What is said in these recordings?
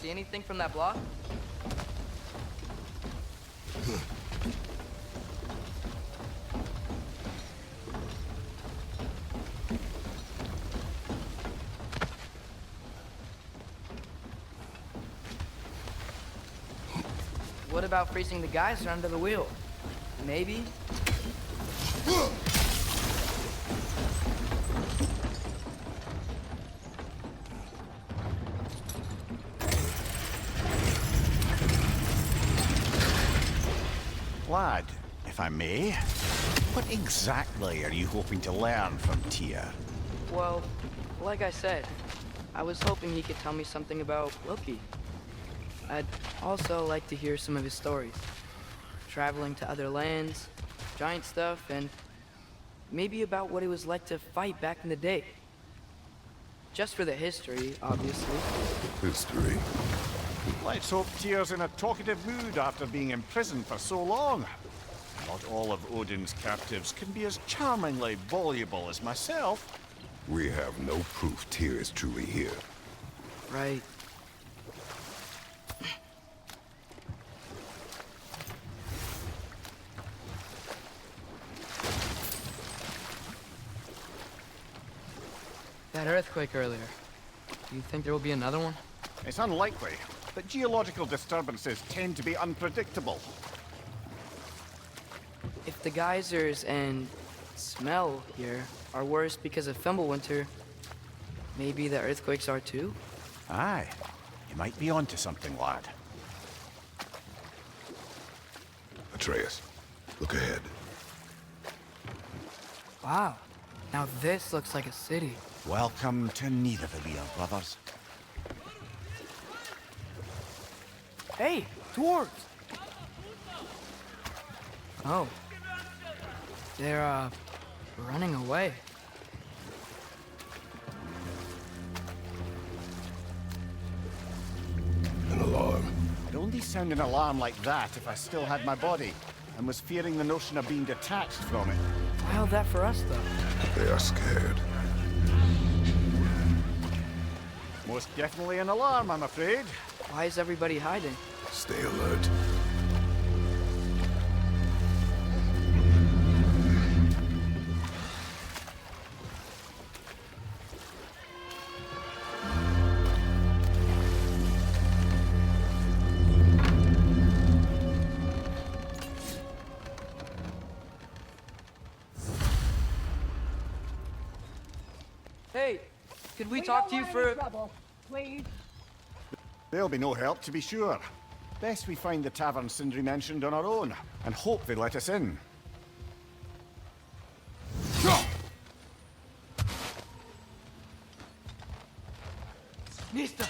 See anything from that block? What about freezing the geyser under the wheel? Maybe? Lad, if I may, what exactly are you hoping to learn from Tia? Well, like I said, I was hoping he could tell me something about Loki. I'd also like to hear some of his stories. Traveling to other lands, giant stuff, and maybe about what it was like to fight back in the day. Just for the history, obviously. History. Let's hope Tia's in a talkative mood after being imprisoned for so long. Not all of Odin's captives can be as charmingly voluble as myself. We have no proof Tyr is truly here. Right. That earthquake earlier. Do you think there will be another one? It's unlikely, but geological disturbances tend to be unpredictable. If the geysers and smell here are worse because of Fimbulwinter, maybe the earthquakes are too? Aye, you might be onto something, lad. Atreus, look ahead. Wow. Now this looks like a city. Welcome to Nidavellir, brothers. Hey, dwarves! Oh. They're, running away. An alarm. I'd only sound an alarm like that if I still had my body, and was fearing the notion of being detached from it. Why all that for us, though? They are scared. Most definitely an alarm, I'm afraid. Why is everybody hiding? Stay alert. Hey, could we talk to you for... trouble, please. There'll be no help, to be sure. Best we find the tavern Sindri mentioned on our own, and hope they let us in. Nista!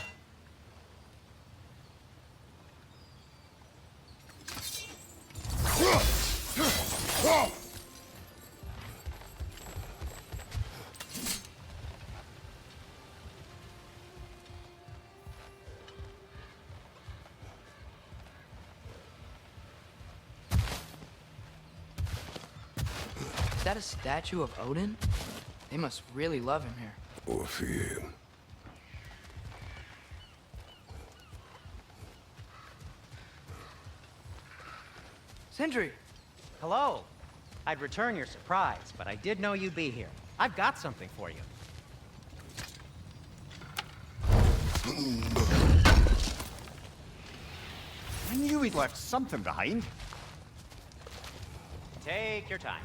Is that a statue of Odin? They must really love him here. Or fear him. Sindri! Hello. I'd return your surprise, but I did know you'd be here. I've got something for you. I knew we'd left something behind. Take your time.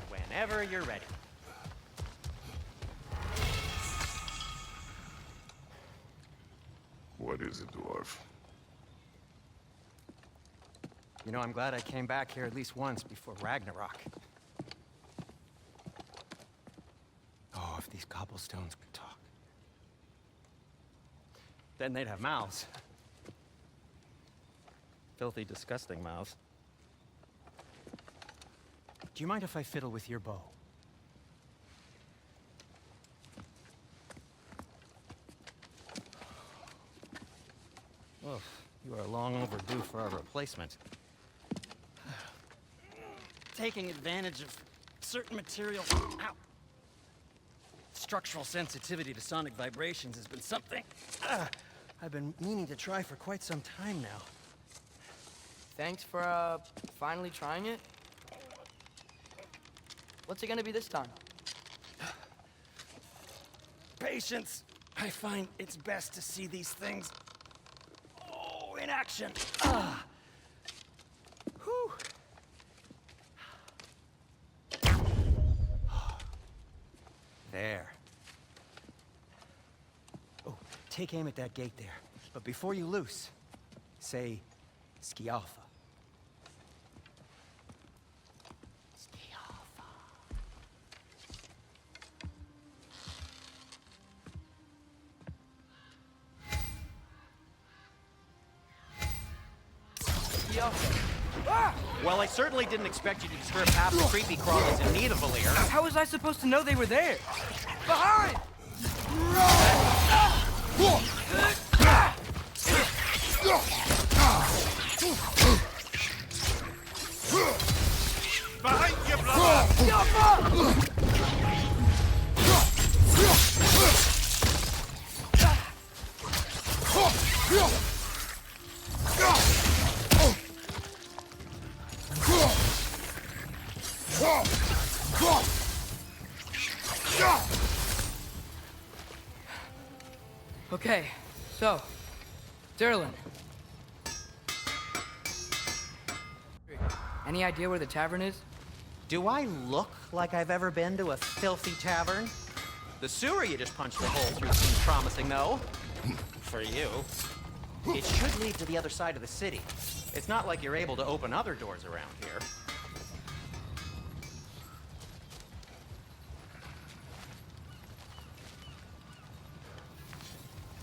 Whenever you're ready. What is it, dwarf? You know, I'm glad I came back here at least once before Ragnarok. Oh, if these cobblestones could talk. Then they'd have mouths. Filthy, disgusting mouths. Do you mind if I fiddle with your bow? Oh, you are long overdue for a replacement. taking advantage of certain materials. Ow. Structural sensitivity to sonic vibrations has been something I've been meaning to try for quite some time now. Thanks for, finally trying it. What's it gonna be this time? Patience. I find it's best to see these things, in action. Whew. There. Oh, take aim at that gate there. But before you loose, say, Skialfa. Well, I certainly didn't expect you to disturb half the creepy crawlies in need of a lair. How was I supposed to know they were there? Behind! Behind you, brother! Okay, so, Derlin. Any idea where the tavern is? Do I look like I've ever been to a filthy tavern? The sewer you just punched a hole through seems promising, though. For you. It should lead to the other side of the city. It's not like you're able to open other doors around here.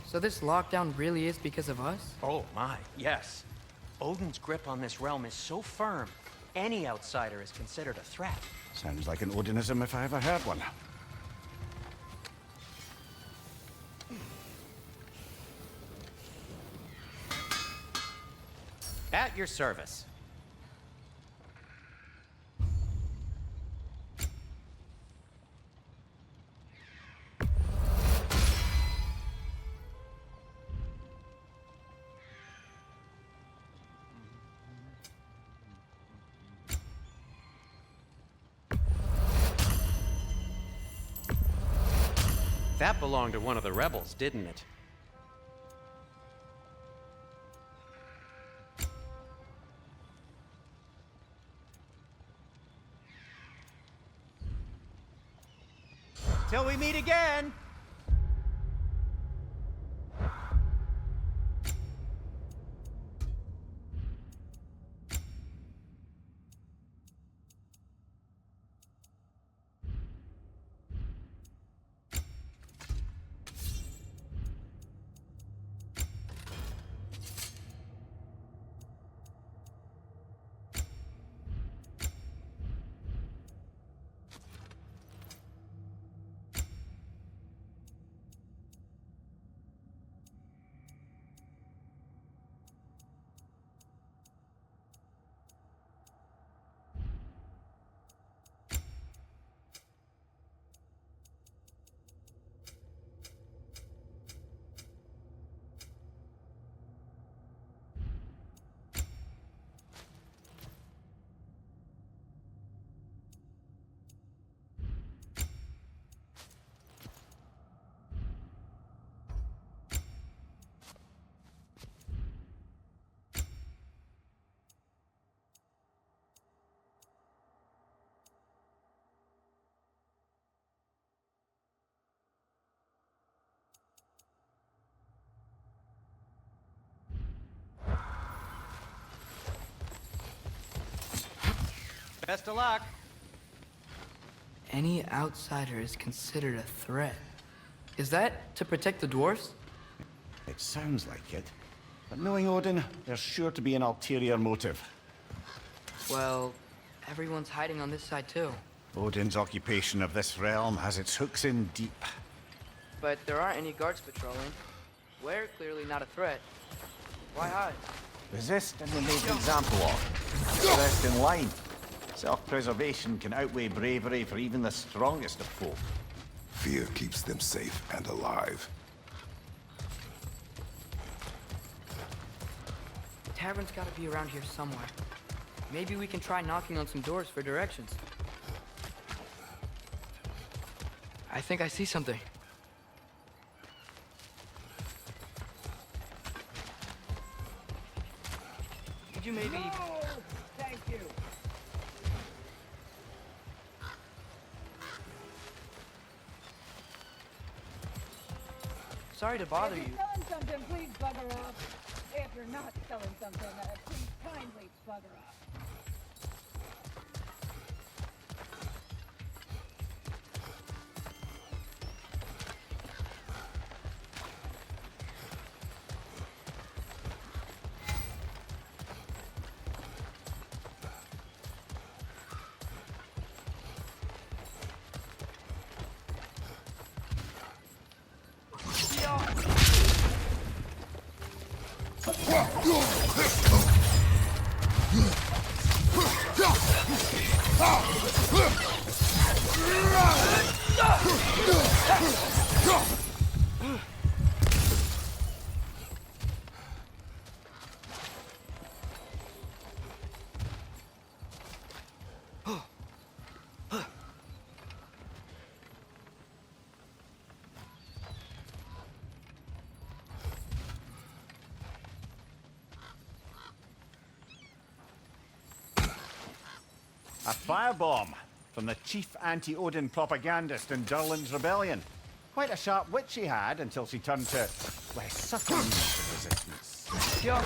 So this lockdown really is because of us? Oh my, yes. Odin's grip on this realm is so firm, any outsider is considered a threat. Sounds like an Odinism if I ever heard one. At your service. That belonged to one of the rebels, didn't it? Till we meet again! Best of luck. Any outsider is considered a threat. Is that to protect the dwarfs? It sounds like it. But knowing Odin, there's sure to be an ulterior motive. Well, everyone's hiding on this side too. Odin's occupation of this realm has its hooks in deep. But there aren't any guards patrolling. We're clearly not a threat. Why hide? Resist and we make an example of. The rest in line. Self-preservation can outweigh bravery for even the strongest of folk. Fear keeps them safe and alive. The tavern's gotta be around here somewhere. Maybe we can try knocking on some doors for directions. I think I see something. Could you maybe... No! Thank you. Sorry to bother If you. you're selling something, please bugger off. If you're not selling something, please kindly bugger off. A firebomb from the chief anti-Odin propagandist in Durlin's rebellion. Quite a sharp wit she had until she turned to less subtle means of resistance. Yo,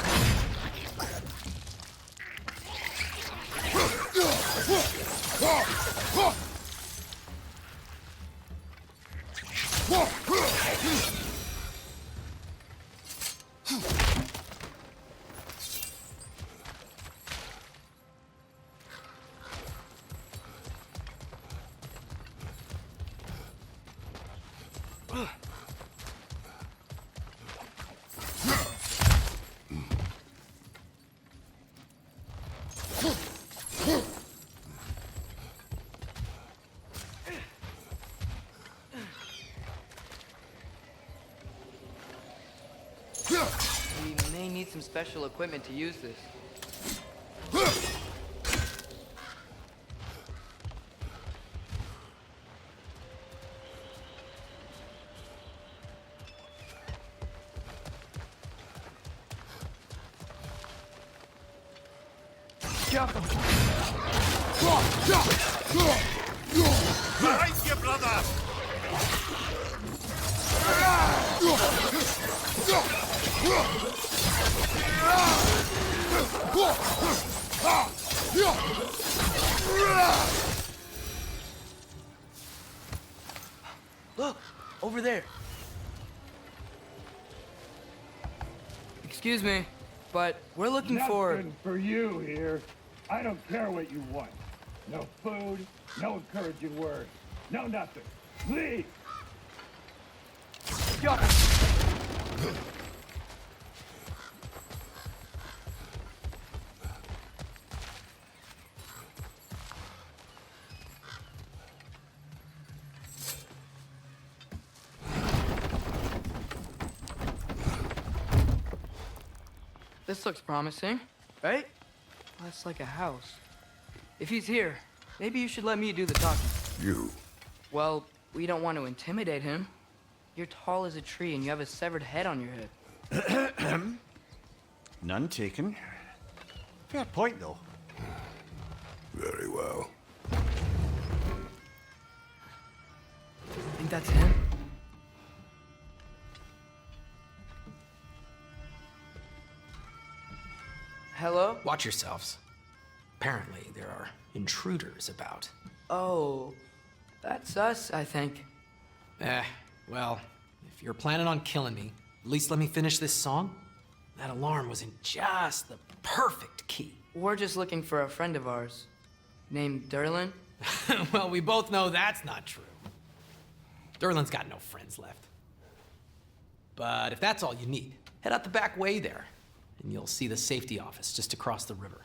we may need some special equipment to use this. Behind you, brother! Look, over there. Excuse me, but we're looking for... Nothing for you here. I don't care what you want. No food, no encouraging words, no nothing. Leave! This looks promising, right? That's like a house. If he's here, maybe you should let me do the talking. You. Well, we don't want to intimidate him. You're tall as a tree and you have a severed head on your head. None taken. Fair point, though. Very well. Think that's him? Hello? Watch yourselves. Apparently, there are intruders about. Oh, that's us, I think. Well, if you're planning on killing me, at least let me finish this song. That alarm was in just the perfect key. We're just looking for a friend of ours named Durlin. Well, we both know that's not true. Durlin's got no friends left. But if that's all you need, head out the back way there, and you'll see the safety office just across the river.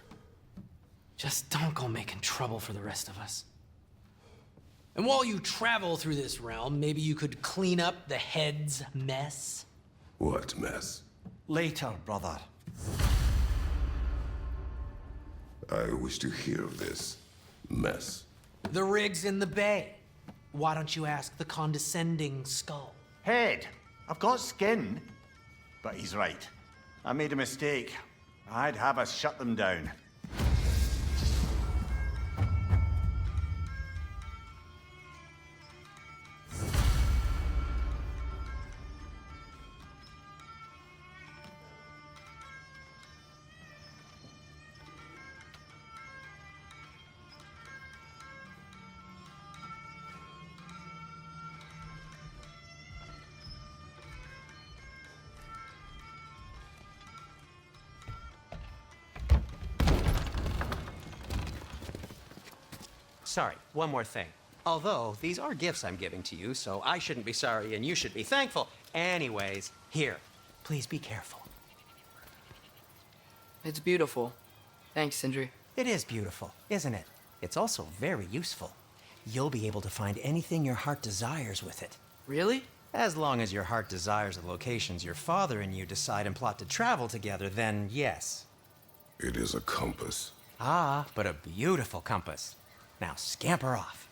Just don't go making trouble for the rest of us. And while you travel through this realm, maybe you could clean up the head's mess? What mess? Later, brother. I wish to hear of this mess. The rig's in the bay. Why don't you ask the condescending skull? Head. I've got skin. But he's right. I made a mistake. I'd have us shut them down. Sorry, one more thing. Although, these are gifts I'm giving to you, so I shouldn't be sorry and you should be thankful. Anyways, here, please be careful. It's beautiful. Thanks, Sindri. It is beautiful, isn't it? It's also very useful. You'll be able to find anything your heart desires with it. Really? As long as your heart desires the locations your father and you decide and plot to travel together, then yes. It is a compass. Ah, but a beautiful compass. Now scamper off.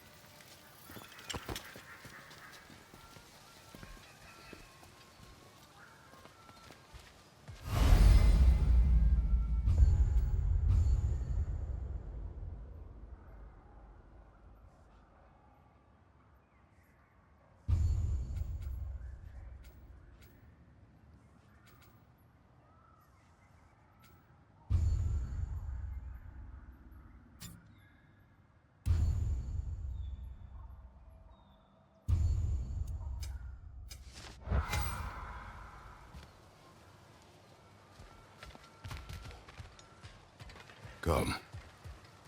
Come.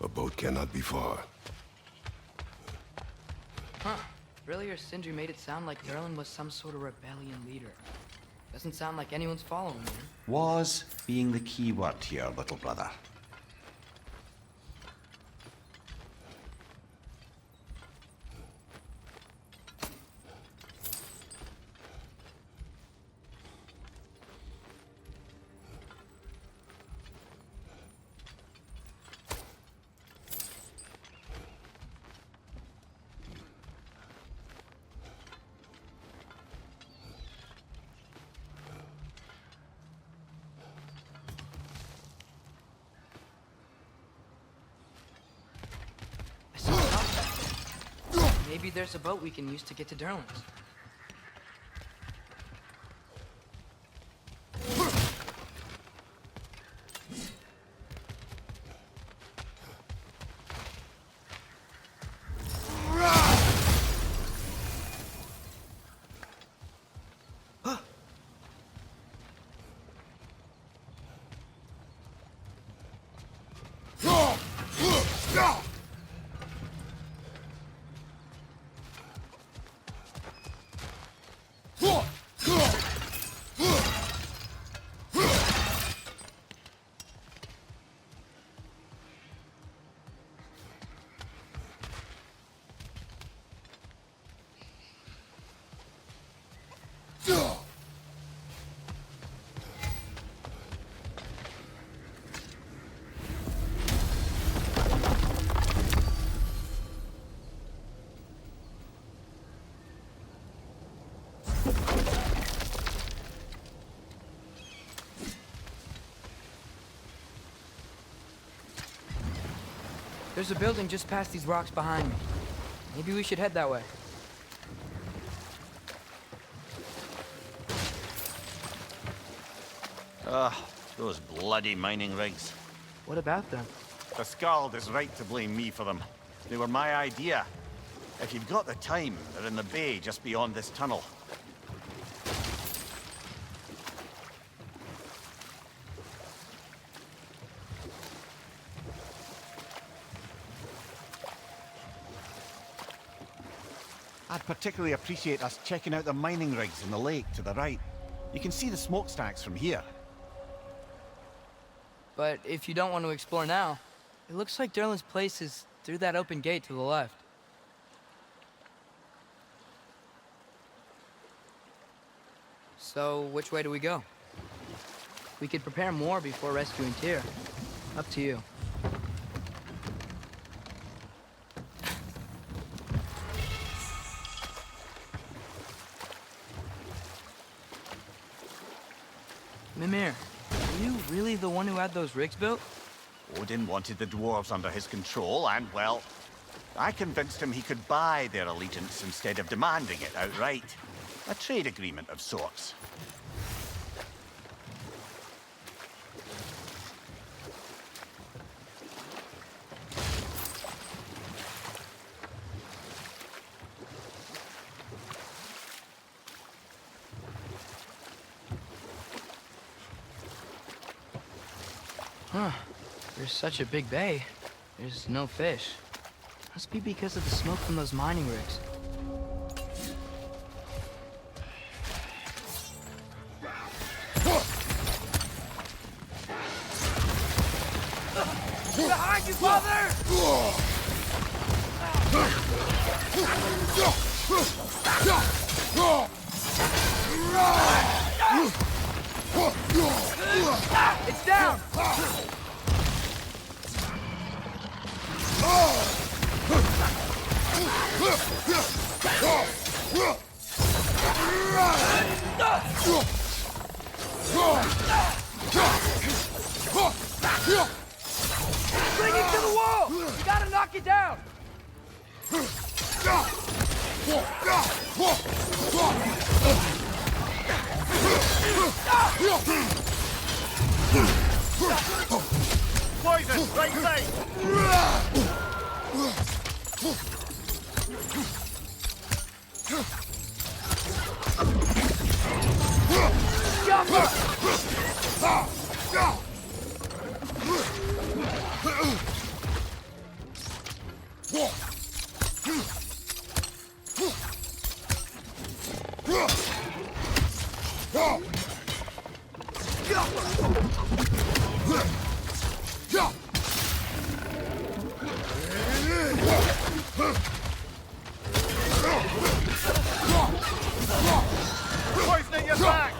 A boat cannot be far. Huh. Earlier, Sindri made it sound like Durlin was some sort of rebellion leader. Doesn't sound like anyone's following him. Was being the key word here, little brother. Maybe there's a boat we can use to get to Durlin's. There's a building just past these rocks behind me. Maybe we should head that way. Ugh, those bloody mining rigs. What about them? The Skald is right to blame me for them. They were my idea. If you've got the time, they're in the bay just beyond this tunnel. I'd particularly appreciate us checking out the mining rigs in the lake to the right. You can see the smokestacks from here. But if you don't want to explore now, It looks like Derlin's place is through that open gate to the left. So, which way do we go? We could prepare more before rescuing Tyr. Up to you. Mimir, are you really the one who had those rigs built? Odin wanted the dwarves under his control, and, well, I convinced him he could buy their allegiance instead of demanding it outright. A trade agreement of sorts. Huh. There's such a big bay. There's no fish. Must be because of the smoke from those mining rigs. Behind you, father! It's down! Bring it to the wall! You gotta knock it down! Poison, right side! Poisoning your back!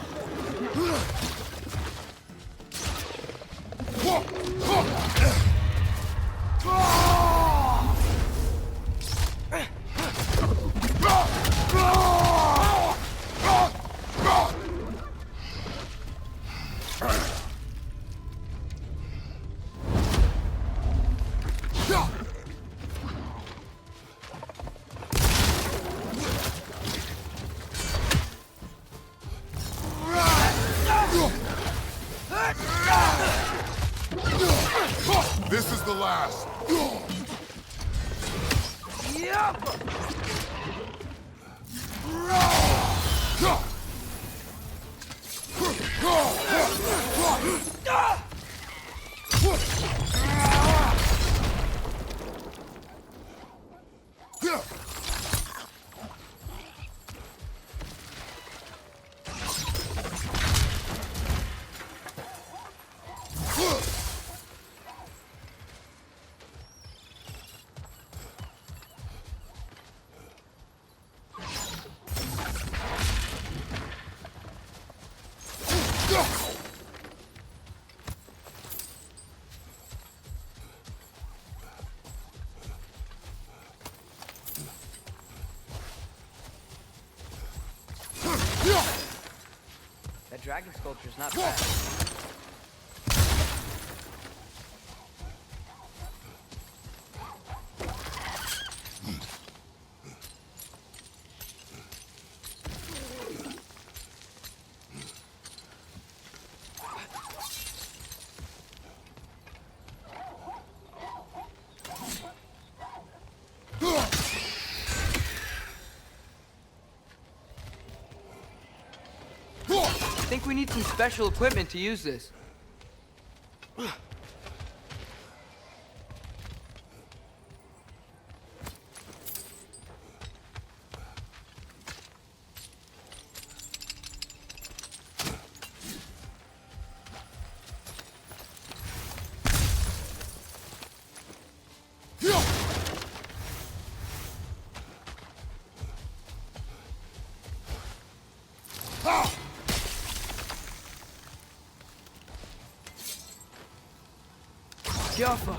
This is the last. That dragon sculpture's not bad. I think we need some special equipment to use this. Jaffa!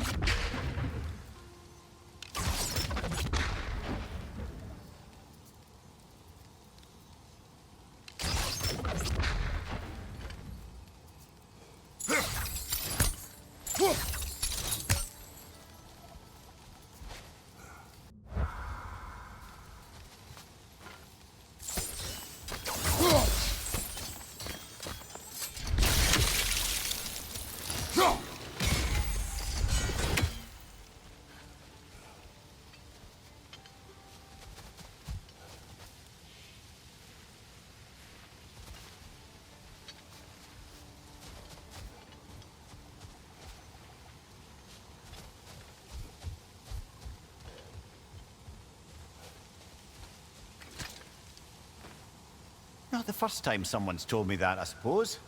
Not the first time someone's told me that, I suppose.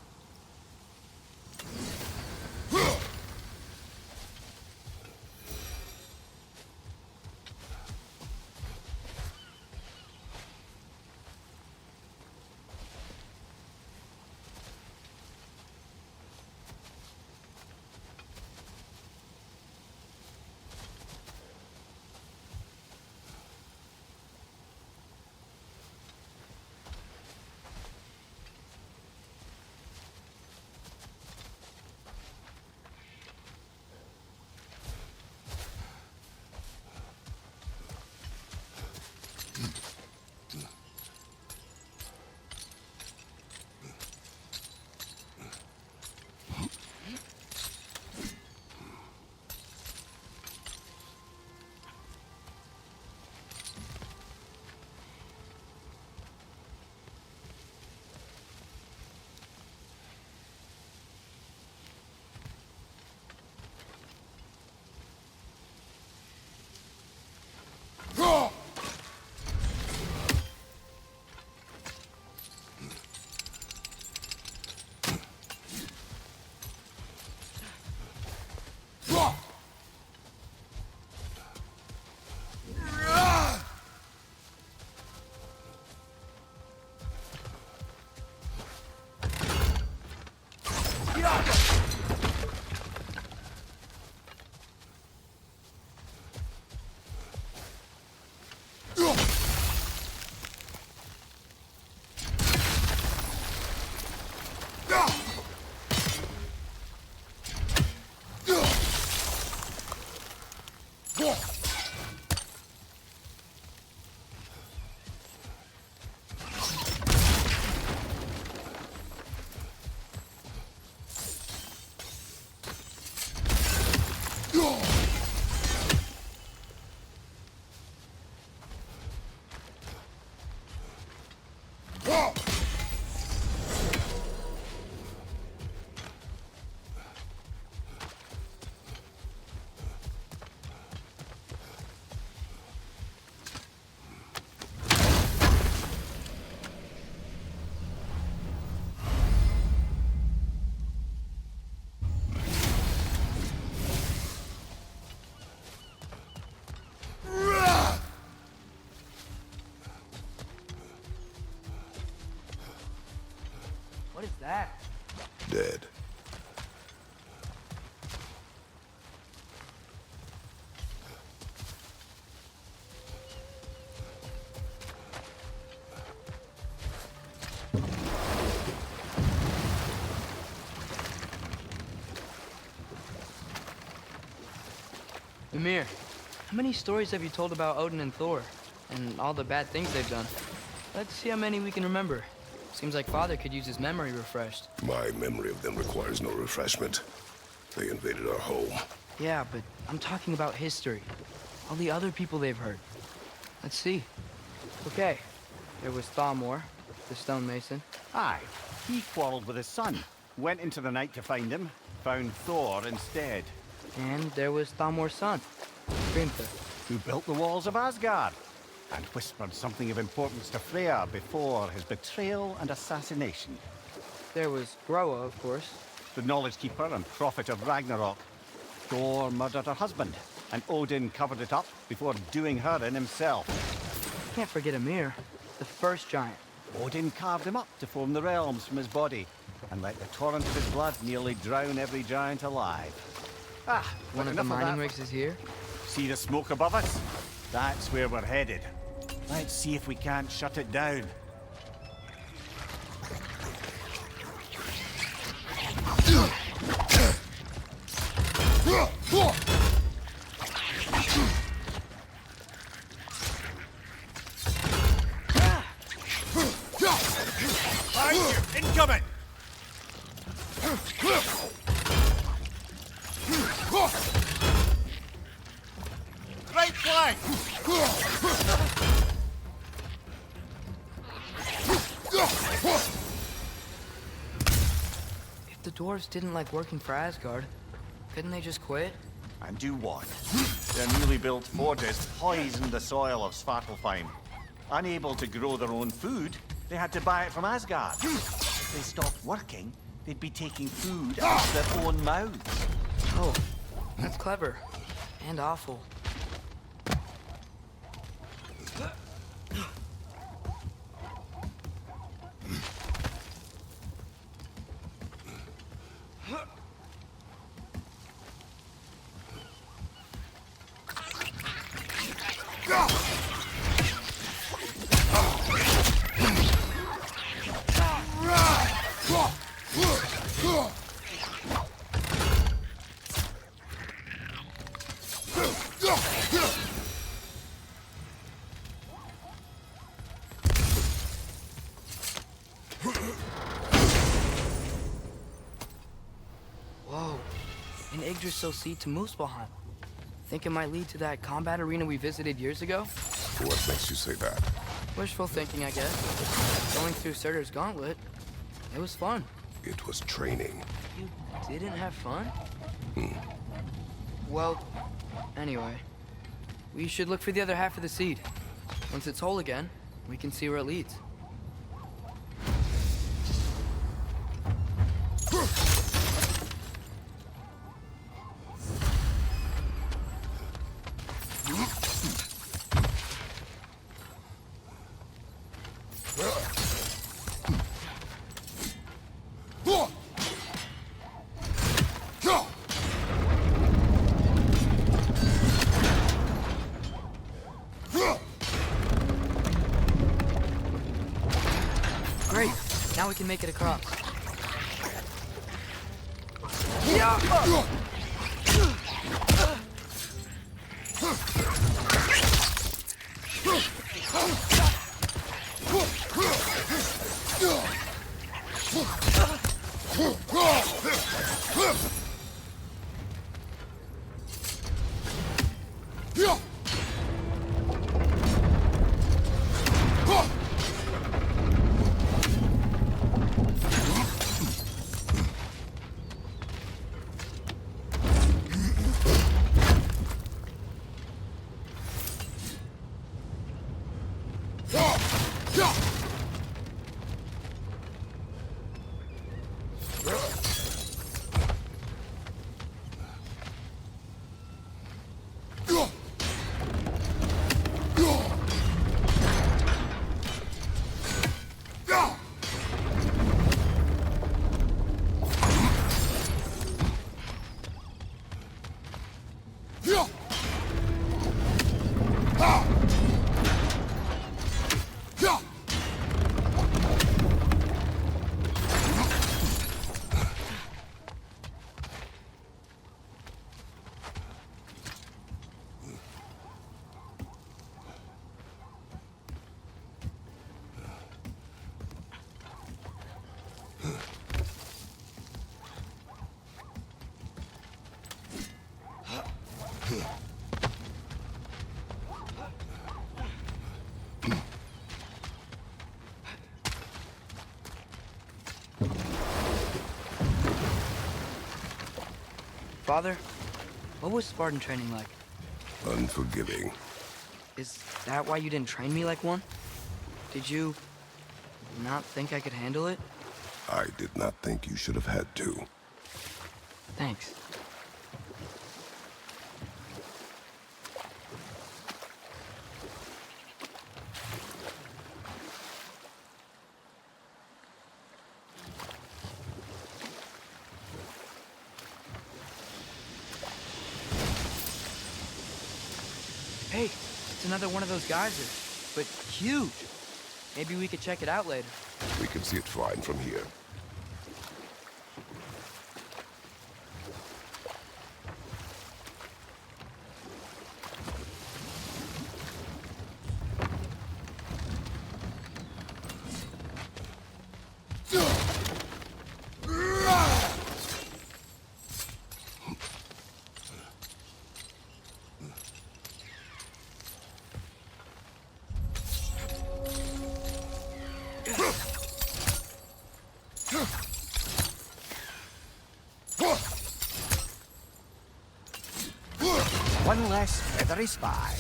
What is that? Dead. Ymir, how many stories have you told about Odin and Thor? And all the bad things they've done? Let's see how many we can remember. Seems like Father could use his memory refreshed. My memory of them requires no refreshment. They invaded our home. Yeah, but I'm talking about history. All the other people they've hurt. Let's see. Okay, there was Thamor, the stonemason. Aye, he quarreled with his son. Went into the night to find him. Found Thor instead. And there was Thamor's son, Grimthor. Who built the walls of Asgard. And whispered something of importance to Freya before his betrayal and assassination. There was Groa, of course. The knowledge keeper and prophet of Ragnarok. Thor murdered her husband, and Odin covered it up before doing her in himself. Can't forget Ymir, the first giant. Odin carved him up to form the realms from his body, and let the torrent of his blood nearly drown every giant alive. Ah, One but of the enough mining that. rigs is here? See the smoke above us? That's where we're headed. Let's see if we can't shut it down. Behind you! Incoming! Right flank! If the dwarves didn't like working for Asgard, couldn't they just quit? And do what? Their newly built fortress poisoned the soil of Svartalfheim. Unable to grow their own food, they had to buy it from Asgard. If they stopped working, they'd be taking food out of their own mouths. Oh, that's clever. And awful. Whoa, an Yggdrasil seed to Muspelheim. Think it might lead to that combat arena we visited years ago? What makes you say that? Wishful thinking, I guess. Going through Surtur's gauntlet, it was fun. It was training. You didn't have fun? Well, anyway, we should look for the other half of the seed. Once it's whole again, we can see where it leads. Great, now we can make it across. Father, what was Spartan training like? Unforgiving. Is that why you didn't train me like one? Did you not think I could handle it? I did not think you should have had to. Thanks. Hey, it's another one of those geysers, but huge. Maybe we could check it out later. We can see it fine from here. One less feathery spy.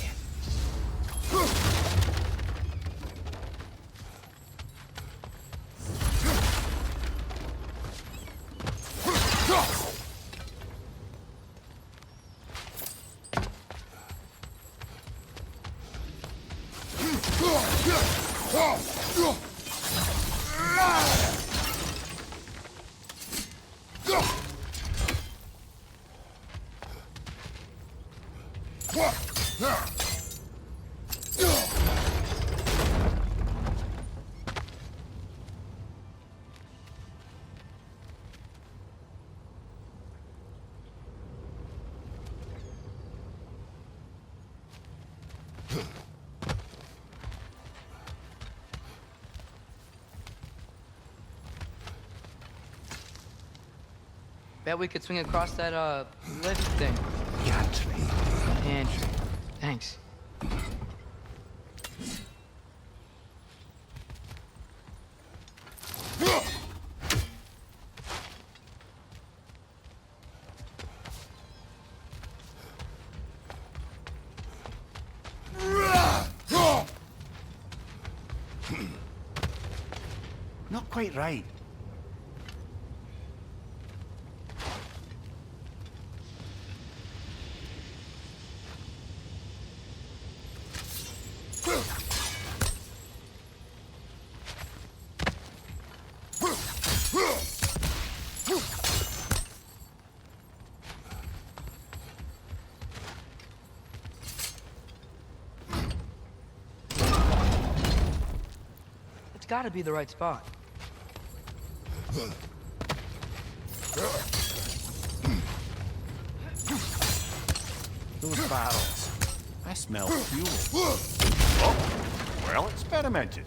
Bet we could swing across that, lift thing. Gantry. Pantry. Thanks. Not quite right. It's gotta be the right spot. Those barrels. I smell fuel. Oh, well experimented.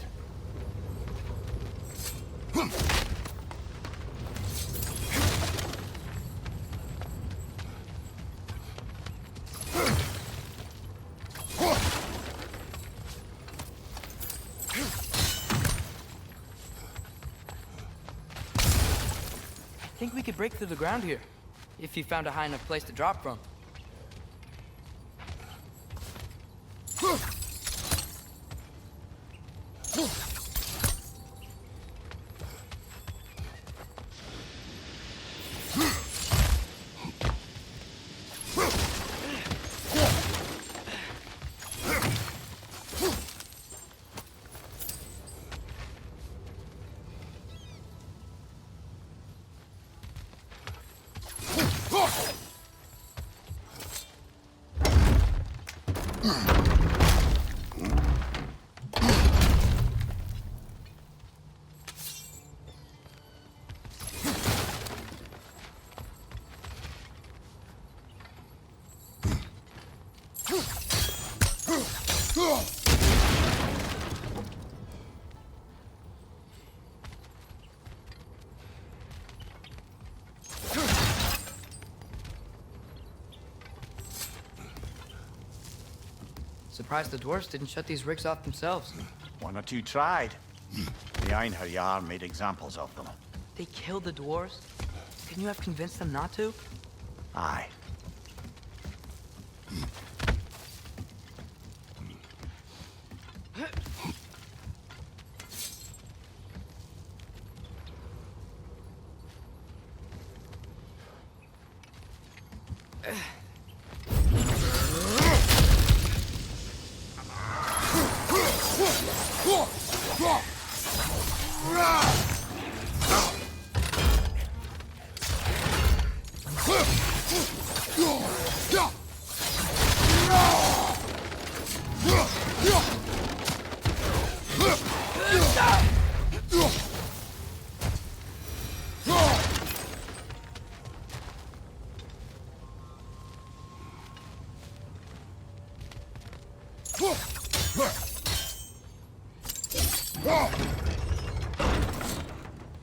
I think we could break through the ground here, if you found a high enough place to drop from. Surprised the dwarves didn't shut these rigs off themselves. One or two tried. The Einherjar made examples of them. They killed the dwarves? Couldn't you have convinced them not to? Aye.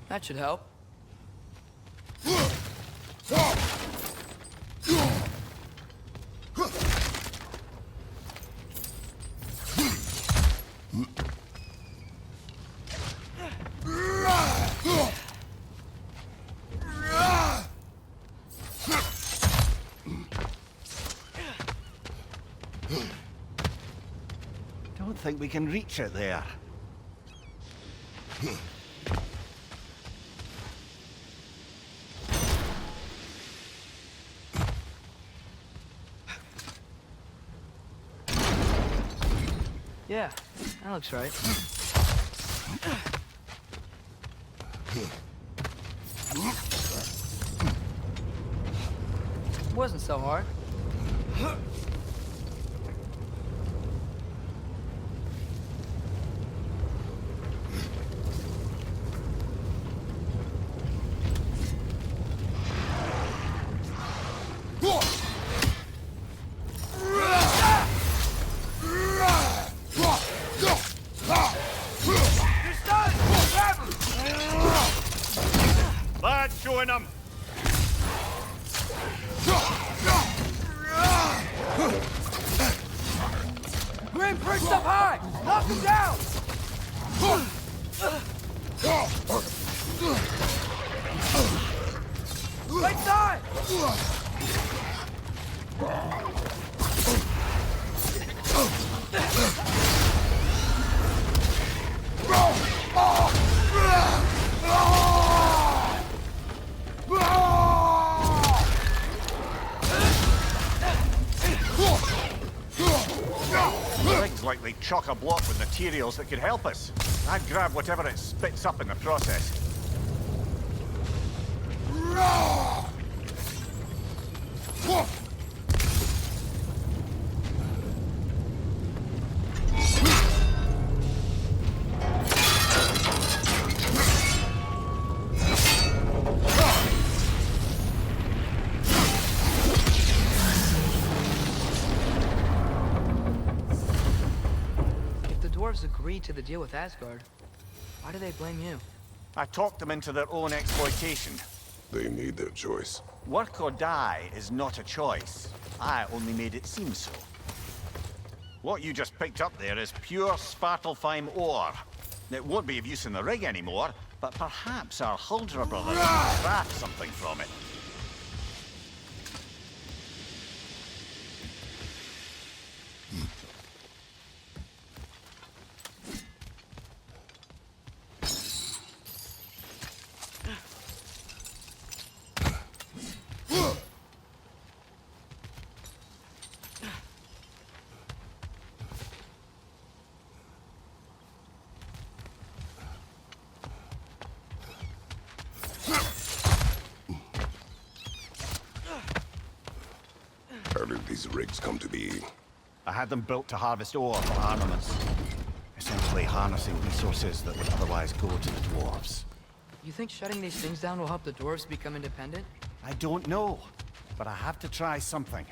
That should help. Don't think we can reach it there. Yeah, that looks right. Wasn't so hard. Lad, showing them! Grim perched up high! Knock him down! Right side! Things like they chock-a-block with materials that could help us. I'd grab whatever it spits up in the process. If the dwarves agreed to the deal with Asgard, why do they blame you? I talked them into their own exploitation. They made their choice. Work or die is not a choice. I only made it seem so. What you just picked up there is pure Svartalfheim ore. It won't be of use in the rig anymore, but perhaps our Huldra brothers can craft something from it. How did these rigs come to be? I had them built to harvest ore for armaments. Essentially harnessing resources that would otherwise go to the dwarves. You think shutting these things down will help the dwarves become independent? I don't know, but I have to try something.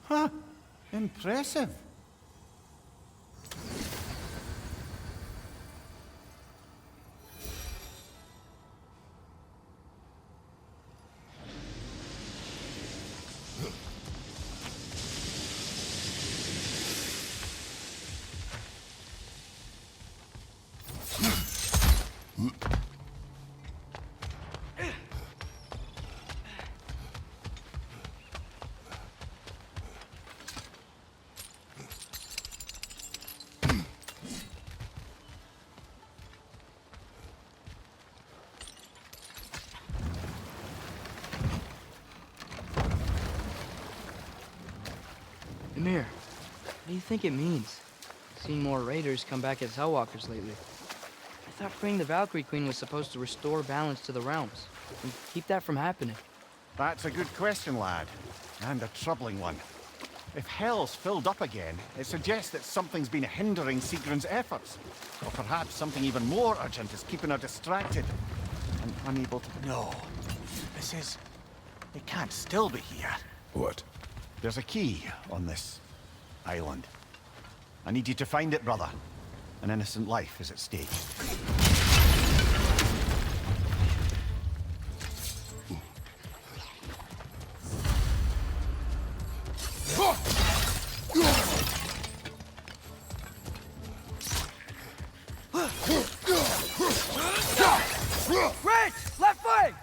Huh. Impressive. Ymir, what do you think it means? Seen more raiders come back as Hellwalkers lately. I thought freeing the Valkyrie Queen was supposed to restore balance to the realms and keep that from happening. That's a good question, lad. And a troubling one. If hell's filled up again, it suggests that something's been hindering Sigrun's efforts. Or perhaps something even more urgent is keeping her distracted and unable to... No. This is... It can't still be here. What? There's a key on this island. I need you to find it, brother. An innocent life is at stake. Rich! Left flank!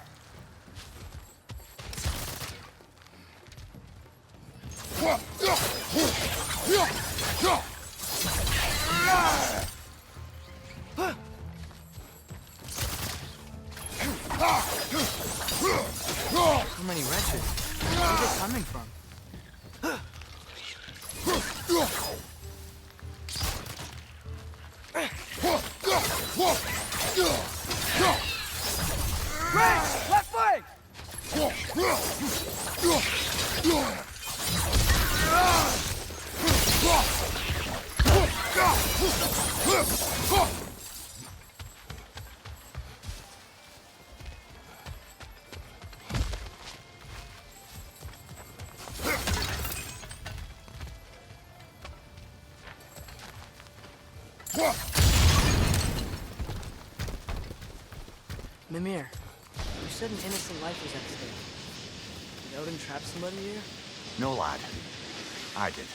So many wretches. Where are they coming from? Rich! Left flank! Mimir, you said an innocent life was at stake. Did Odin trap somebody here? No, lad. I did.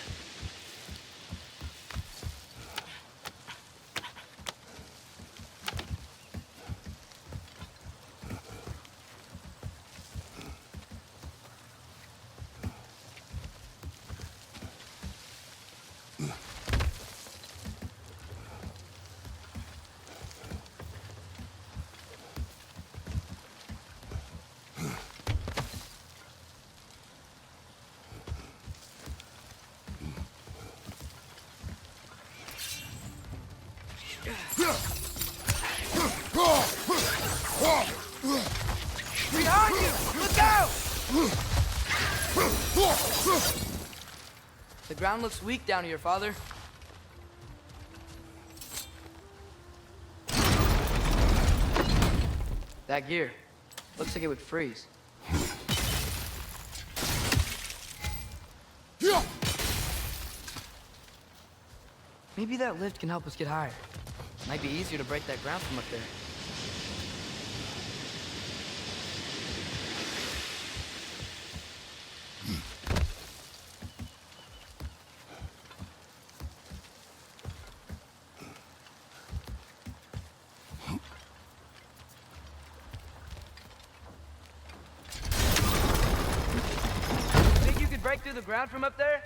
Behind you! Look out! The ground looks weak down here, father. That gear. Looks like it would freeze. Maybe that lift can help us get higher. Might be easier to break that ground from up there. Think you could break through the ground from up there?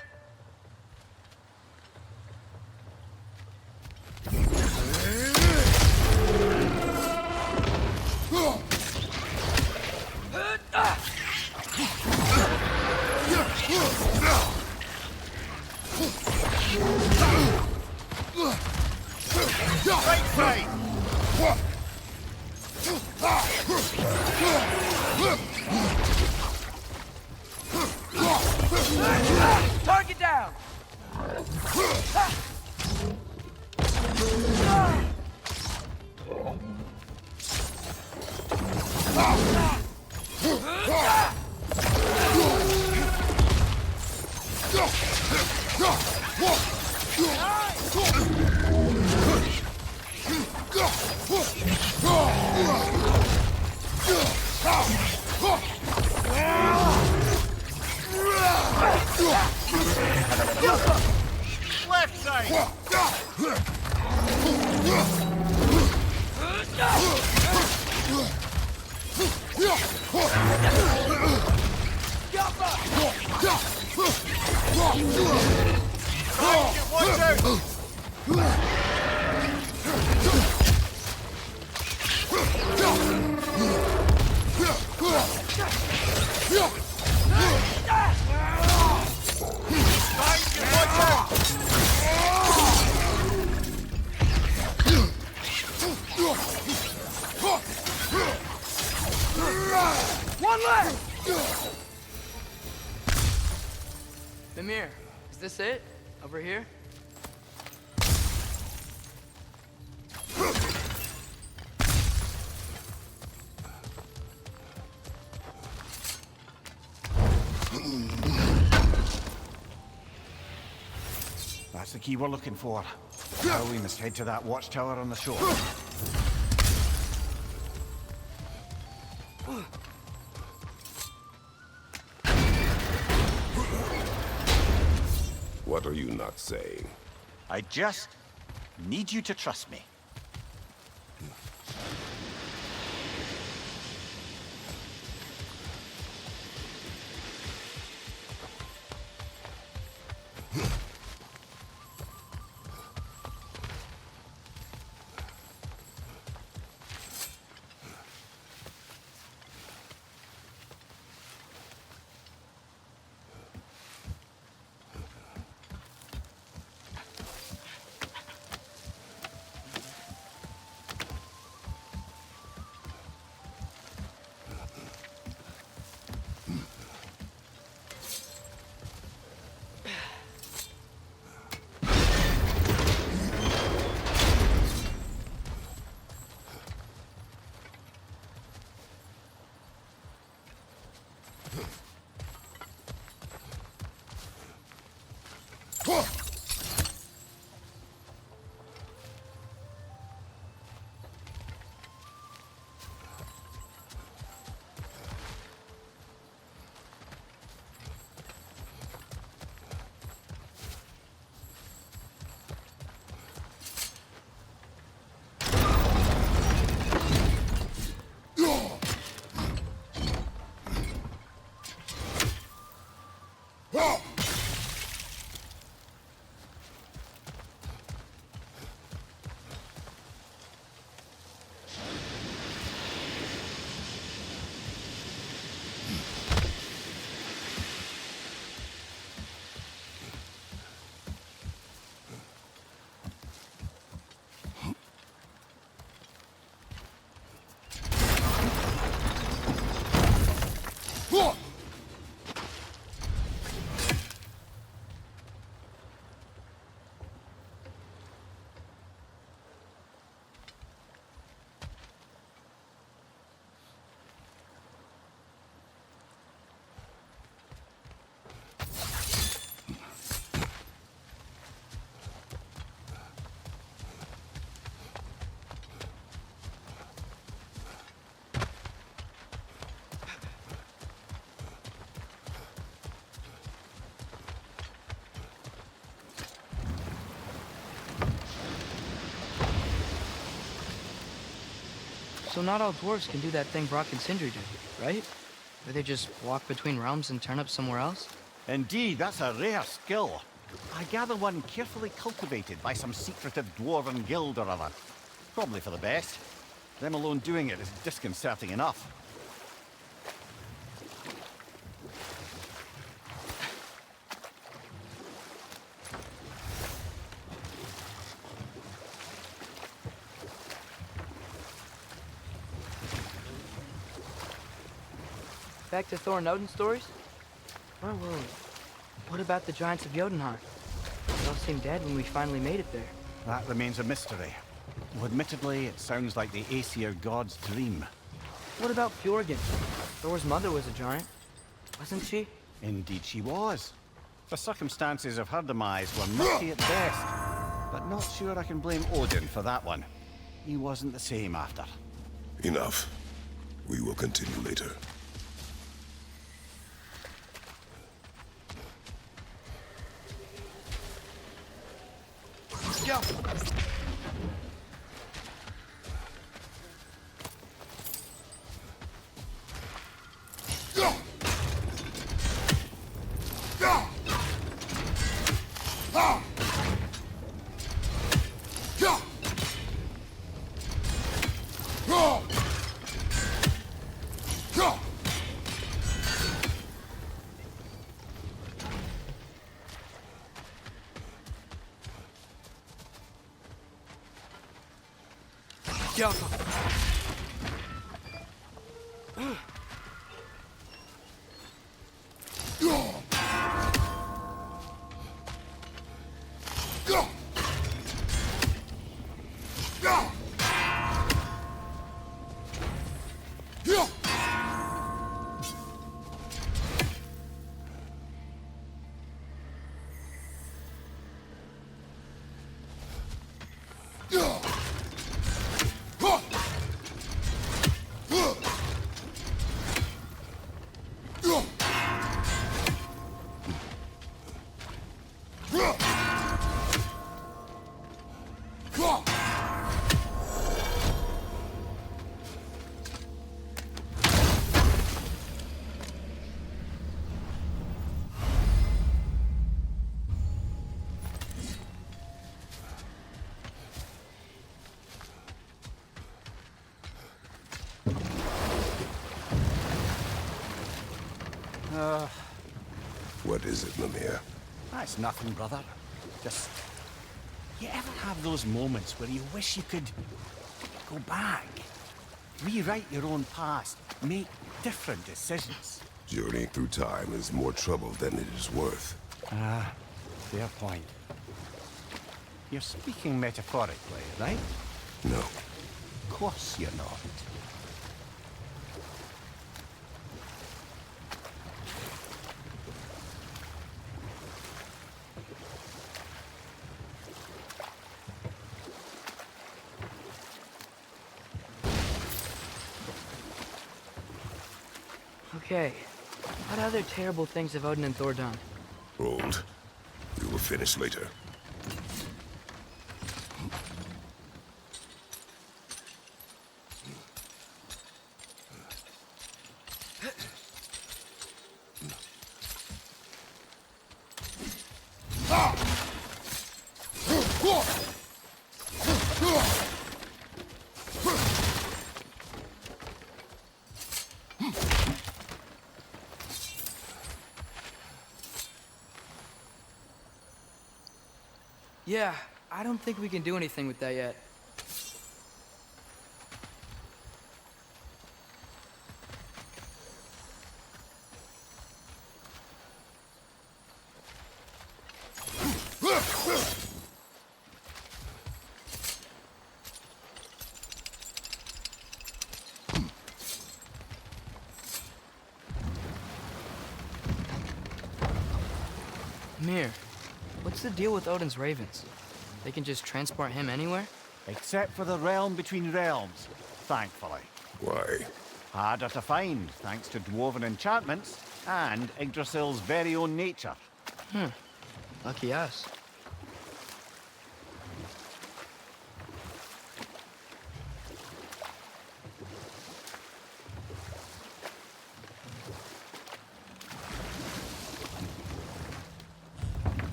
Target down! Left side! Watch out! One left! Mimir, Is this it? Over here? That's the key we're looking for. Now we must head to that watchtower on the shore. What are you not saying? I just need you to trust me. So not all dwarves can do that thing Brock and Sindri do, right? Where they just walk between realms and turn up somewhere else? Indeed, that's a rare skill. I gather one carefully cultivated by some secretive dwarven guild or other. Probably for the best. Them alone doing it is disconcerting enough. Back to Thor and Odin stories? Where were we? What about the giants of Jotunheim? They all seemed dead when we finally made it there. That remains a mystery. Well, admittedly, it sounds like the Aesir god's dream. What about Fjorgyn? Thor's mother was a giant, wasn't she? Indeed she was. The circumstances of her demise were murky at best, but not sure I can blame Odin for that one. He wasn't the same after. Enough. We will continue later. Go! What is it, Mimir? That's nothing, brother. Just... You ever have those moments where you wish you could go back? Rewrite your own past, make different decisions? Journeying through time is more trouble than it is worth. Fair point. You're speaking metaphorically, right? No. Of course you're not. Okay, what other terrible things have Odin and Thor done? Hold. We will finish later. Yeah, I don't think we can do anything with that yet. Mir, what's the deal with Odin's ravens? They can just transport him anywhere? Except for the realm between realms, thankfully. Why? Harder to find, thanks to dwarven enchantments and Yggdrasil's very own nature. Lucky us.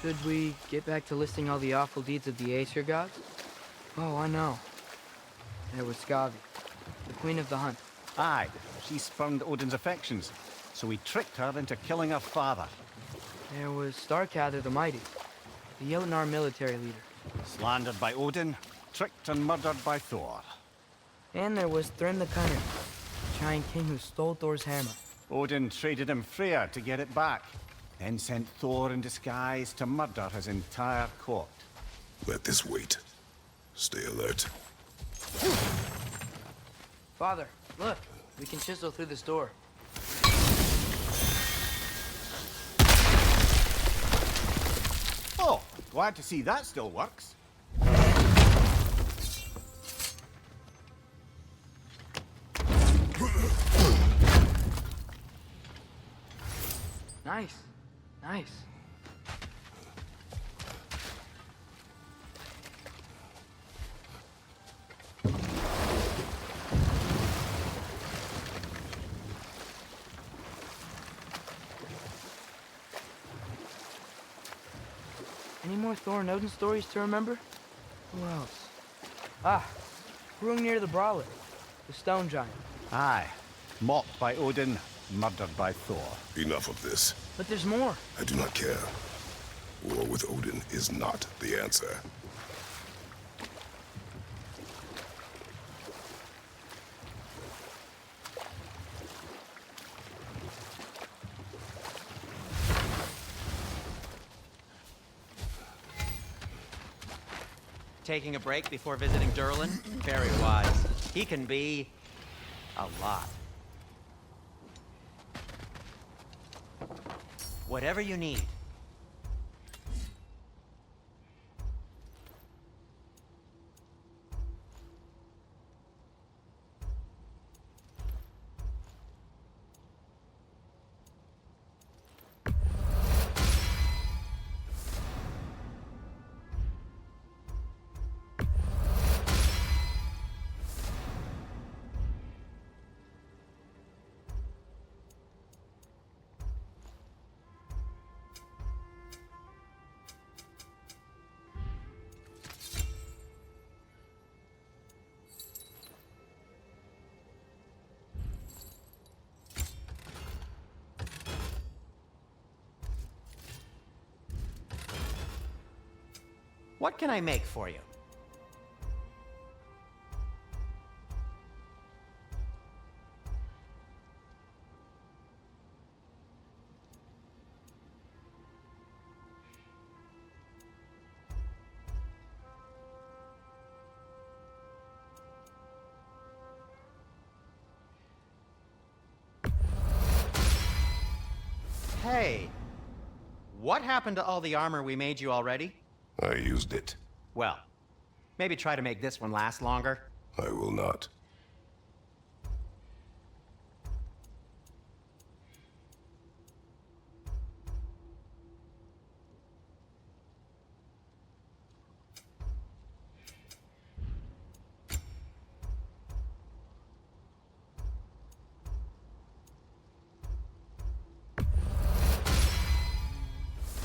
Should we get back to listing all the awful deeds of the Aesir gods? Oh, I know. There was Skavi, the queen of the hunt. Aye, she spurned Odin's affections, so he tricked her into killing her father. There was Starkather the Mighty, the Jotnar military leader. Slandered by Odin, tricked and murdered by Thor. And there was Thrym the Cunning, the giant king who stole Thor's hammer. Odin traded him Freya to get it back, then sent Thor in disguise to murder his entire court. Let this wait. Stay alert. Father, look, we can chisel through this door. Oh, glad to see that still works. Nice, nice. Any more Thor and Odin stories to remember? Who else? Ah, Hrungnir the Brawler, the stone giant. Aye, mocked by Odin, murdered by Thor. Enough of this. But there's more. I do not care. War with Odin is not the answer. Taking a break before visiting Durlin? Very wise. He can be a lot. Whatever you need. What can I make for you? Hey, what happened to all the armor we made you already? I used it. Well, maybe try to make this one last longer. I will not.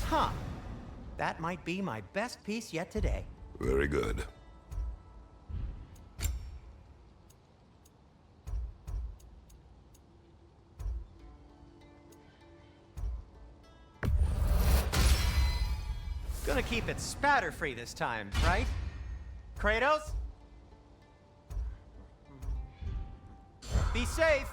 Huh. That might be my best piece yet today. Very good. Gonna keep it spatter-free this time, right? Kratos? Be safe!